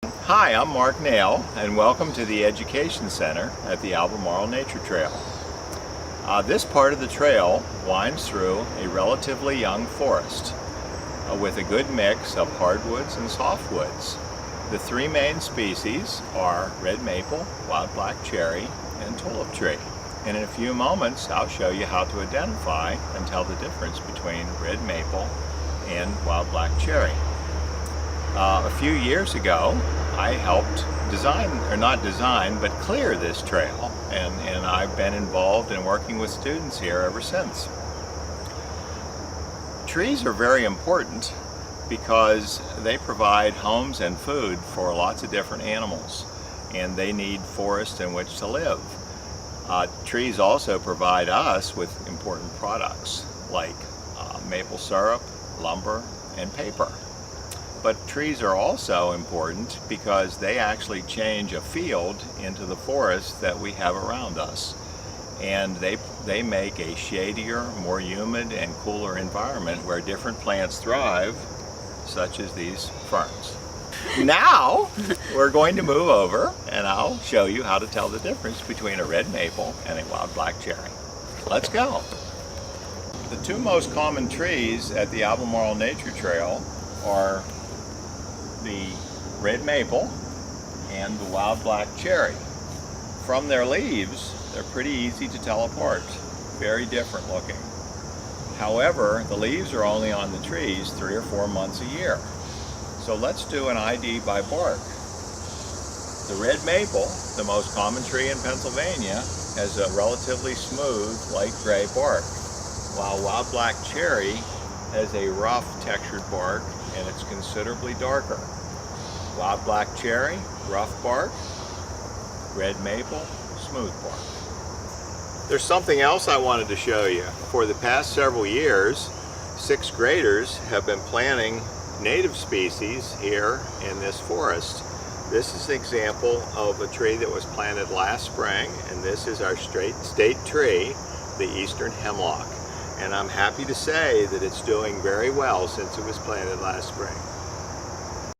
Hi, I'm Mark Nale, and welcome to the Education Center at the Albemarle Nature Trail. This part of the trail winds through a relatively young forest with a good mix of hardwoods and softwoods. The three main species are red maple, wild black cherry, and tulip tree. And in a few moments, I'll show you how to identify and tell the difference between red maple and wild black cherry. A few years ago, I helped but clear this trail, and I've been involved in working with students here ever since. Trees are very important because they provide homes and food for lots of different animals, and they need forest in which to live. Trees also provide us with important products like maple syrup, lumber, and paper. But trees are also important because they actually change a field into the forest that we have around us. And they make a shadier, more humid, and cooler environment where different plants thrive, such as these ferns. Now, we're going to move over and I'll show you how to tell the difference between a red maple and a wild black cherry. Let's go. The two most common trees at the Albemarle Nature Trail are the red maple and the wild black cherry. From their leaves, they're pretty easy to tell apart, very different looking. However, the leaves are only on the trees 3 or 4 months a year. So let's do an ID by bark. The red maple, the most common tree in Pennsylvania, has a relatively smooth light gray bark, while wild black cherry has a rough textured bark and it's considerably darker. Wild black cherry, rough bark. Red maple, smooth bark. There's something else I wanted to show you. For the past several years, 6th graders have been planting native species here in this forest. This is an example of a tree that was planted last spring, and this is our state tree, the eastern hemlock. And I'm happy to say that it's doing very well since it was planted last spring.